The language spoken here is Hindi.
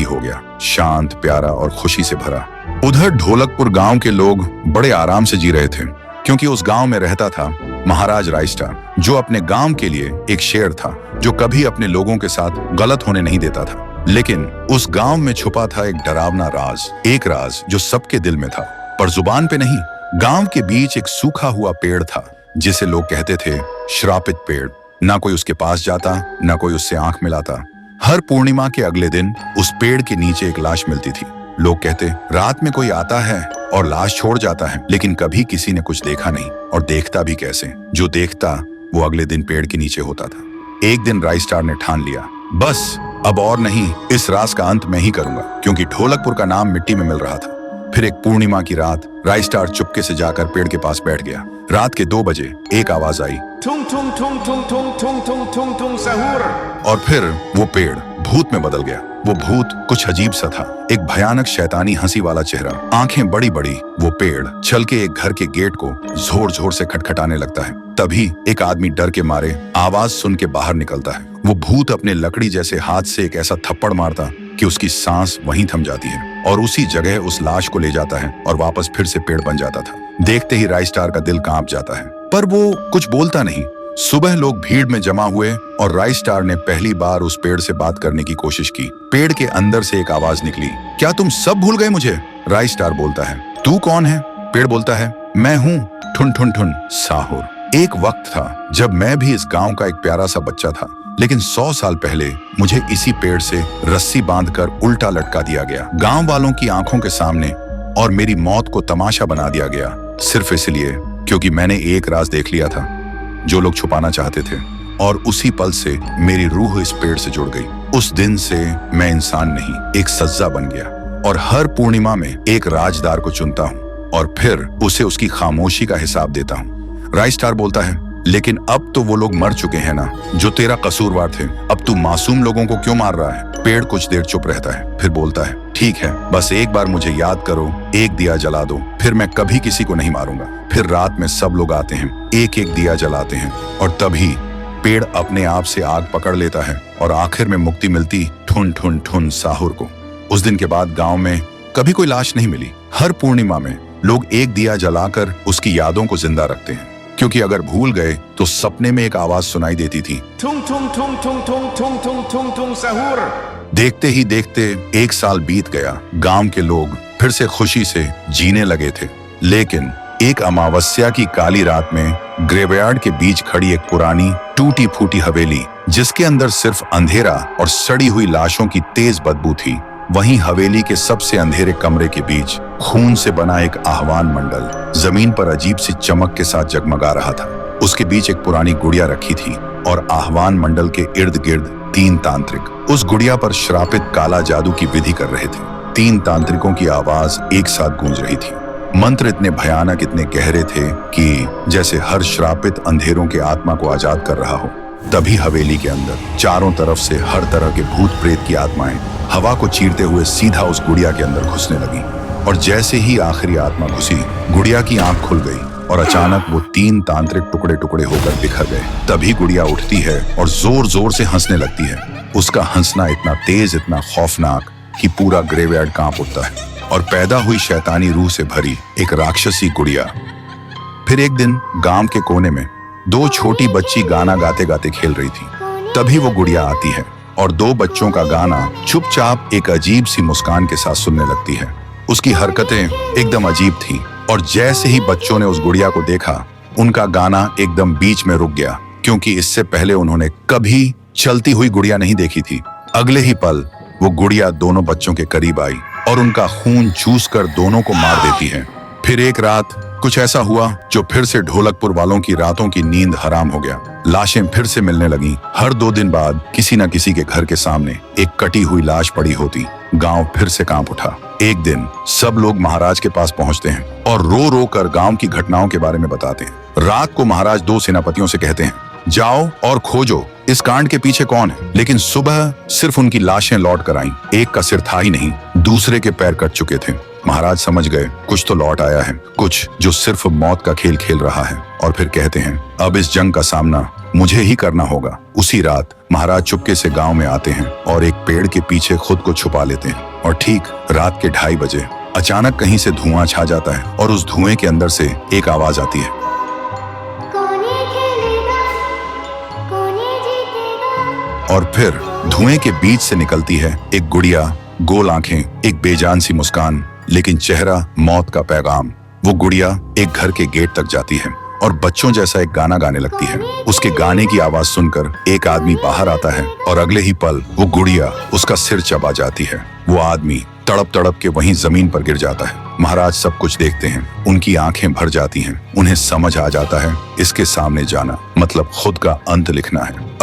हो गया, शांत, प्यारा और खुशी से भरा। उधर ढोलकपुर गांव के लोग बड़े आराम से जी रहे थे, क्योंकि उस गांव में रहता था महाराज रायस्टार, जो अपने गांव के लिए एक शेर था, जो कभी अपने लोगों के साथ गलत होने नहीं देता था। लेकिन उस गांव में छुपा था एक डरावना राज, एक राज जो सबके दिल में था, पर जुबान पे नहीं। गांव के बीच एक सूखा हुआ पेड़ था, जिसे लोग कहते थे श्रापित पेड़। ना कोई उसके पास जाता, ना कोई उससे आंख मिलाता। हर पूर्णिमा के अगले दिन उस पेड़ के नीचे एक लाश मिलती थी। लोग कहते, रात में कोई आता है और लाश छोड़ जाता है, लेकिन कभी किसी ने कुछ देखा नहीं, और देखता भी कैसे। जो देखता वो अगले दिन पेड़ के नीचे होता था। एक दिन रायस्टार ने ठान लिया, बस अब और नहीं, इस राज का अंत मैं ही करूंगा, क्योंकि ढोलकपुर का नाम मिट्टी में मिल रहा था। फिर एक पूर्णिमा की रात रायस्टार चुपके से जाकर पेड़ के पास बैठ गया। रात के 2 बजे एक आवाज आई, ठुंग ठुंग ठुंग ठुंग ठुंग ठुंग ठुंग ठुंग ठुंग सहूर। और फिर वो पेड़ भूत में बदल गया। वो भूत कुछ अजीब सा था, एक भयानक शैतानी हंसी वाला चेहरा, आंखें बड़ी बड़ी। वो पेड़ चल के एक घर के गेट को जोर जोर से खटखटाने लगता है। तभी एक आदमी डर के मारे आवाज सुन के बाहर निकलता है। वो भूत अपने लकड़ी जैसे हाथ से एक ऐसा थप्पड़ मारता कि उसकी सांस वहीं थम जाती है, और उसी जगह उस लाश को ले जाता है और वापस फिर से पेड़ बन जाता था। देखते ही रायस्टार का दिल कांप जाता है, पर वो कुछ बोलता नहीं। सुबह लोग भीड़ में जमा हुए और रायस्टार ने पहली बार उस पेड़ से बात करने की कोशिश की। पेड़ के अंदर से एक आवाज निकली, क्या तुम सब भूल गए मुझे? रायस्टार बोलता है, तू कौन है? पेड़ बोलता है, मैं हूँ ठुन ठुन ठुन साहुर। एक वक्त था जब मैं भी इस गांव का एक प्यारा सा बच्चा था, लेकिन 100 साल पहले मुझे इसी पेड़ से रस्सी बांधकर उल्टा लटका दिया गया, गांव वालों की आंखों के सामने, और मेरी मौत को तमाशा बना दिया गया, सिर्फ इसलिए क्योंकि मैंने एक राज देख लिया था जो लोग छुपाना चाहते थे। और उसी पल से मेरी रूह इस पेड़ से जुड़ गई। उस दिन से मैं इंसान नहीं, एक सज्जा बन गया, और हर पूर्णिमा में एक राजदार को चुनता हूँ और फिर उसे उसकी खामोशी का हिसाब देता हूँ। रायस्टार बोलता है, लेकिन अब तो वो लोग मर चुके हैं ना, जो तेरा कसूरवार थे। अब तू मासूम लोगों को क्यों मार रहा है? पेड़ कुछ देर चुप रहता है, फिर बोलता है, ठीक है, बस एक बार मुझे याद करो, एक दिया जला दो, फिर मैं कभी किसी को नहीं मारूंगा। फिर रात में सब लोग आते हैं, एक एक दिया जलाते हैं, और तभी पेड़ अपने आप से आग पकड़ लेता है, और आखिर में मुक्ति मिलती ठुन ठुन ठुन साहुर को। उस दिन के बाद गांव में कभी कोई लाश नहीं मिली। हर पूर्णिमा में लोग एक दिया जलाकर उसकी यादों को जिंदा रखते हैं, क्योंकि अगर भूल गए तो सपने में एक आवाज सुनाई देती थी, ठुंग ठुंग ठुंग ठुंग ठुंग ठुंग ठुंग ठुंग ठुंग सहूर। देखते ही देखते 1 साल बीत गया। गांव के लोग फिर से खुशी से जीने लगे थे, लेकिन एक अमावस्या की काली रात में ग्रेवयार्ड के बीच खड़ी एक पुरानी टूटी फूटी हवेली, जिसके अंदर सिर्फ अंधेरा और सड़ी हुई लाशों की तेज बदबू थी, वहीं हवेली के सबसे अंधेरे कमरे के बीच खून से बना एक आह्वान मंडल जमीन पर अजीब सी चमक के साथ जगमगा रहा था। उसके बीच एक पुरानी गुड़िया रखी थी, और आह्वान मंडल के इर्द गिर्द 3 तांत्रिक उस गुड़िया पर श्रापित काला जादू की विधि कर रहे थे। 3 तांत्रिकों की आवाज एक साथ गूंज रही थी। मंत्र इतने भयानक, इतने गहरे थे कि जैसे हर श्रापित अंधेरों के आत्मा को आजाद कर रहा हो। तभी हवेली के अंदर चारों तरफ से हर तरह के भूत प्रेत की आत्माएं हवा को चीरते हुए सीधा उस गुड़िया के अंदर घुसने लगी, और जैसे ही आखिरी आत्मा घुसी, गुड़िया की आंख खुल गई, और अचानक वो 3 तांत्रिक टुकड़े टुकड़े होकर बिखर गए। तभी गुड़िया उठती है और जोर जोर से हंसने लगती है। उसका हंसना इतना तेज, इतना खौफनाक कि पूरा ग्रेवयार्ड कांप उठता है, और पैदा हुई शैतानी रूह से भरी एक राक्षसी गुड़िया। फिर एक दिन गांव के कोने में 2 छोटी बच्ची गाना गाते गाते खेल रही थी। तभी वो गुड़िया आती है और 2 बच्चों का गाना चुपचाप एक अजीब सी मुस्कान के साथ सुनने लगती है। उसकी हरकतें एकदम अजीब थीं, और जैसे ही बच्चों ने उस गुड़िया को देखा, उनका गाना एकदम बीच में रुक गया, क्योंकि इससे पहले उन्होंने कभी चलती हुई गुड़िया नहीं देखी थी। अगले ही पल वो गुड़िया दोनों बच्चों के करीब आई और उनका खून चूस कर दोनों को मार देती है। फिर एक रात कुछ ऐसा हुआ जो फिर से ढोलकपुर वालों की रातों की नींद हराम हो गया। लाशें फिर से मिलने लगी। हर 2 दिन बाद किसी न किसी के घर के सामने एक कटी हुई लाश पड़ी होती। गांव फिर से कांप उठा। एक दिन सब लोग महाराज के पास पहुंचते हैं और रो रो कर गांव की घटनाओं के बारे में बताते हैं। रात को महाराज 2 सेनापतियों से कहते हैं, जाओ और खोजो इस कांड के पीछे कौन है। लेकिन सुबह सिर्फ उनकी लाशें लौट कर आईं। एक का सिर था ही नहीं, दूसरे के पैर कट चुके थे। महाराज समझ गए कुछ तो लौट आया है, कुछ जो सिर्फ मौत का खेल खेल रहा है। और फिर कहते हैं, अब इस जंग का सामना मुझे ही करना होगा। उसी रात महाराज चुपके से गांव में आते हैं और एक पेड़ के पीछे खुद को छुपा लेते हैं। और ठीक रात के 2:30 बजे अचानक कहीं से धुआं छा जाता है और उस धुएं के अंदर से एक आवाज आती है, और फिर धुएं के बीच से निकलती है एक गुड़िया, गोल आंखें, एक बेजान सी मुस्कान, लेकिन चेहरा मौत का पैगाम। वो गुड़िया एक घर के गेट तक जाती है और बच्चों जैसा एक गाना गाने लगती है। उसके गाने की आवाज सुनकर एक आदमी बाहर आता है और अगले ही पल वो गुड़िया उसका सिर चबा जाती है। वो आदमी तड़प तड़प के वहीं जमीन पर गिर जाता है। महाराज सब कुछ देखते हैं, उनकी आंखें भर जाती हैं। उन्हें समझ आ जाता है इसके सामने जाना मतलब खुद का अंत लिखना है।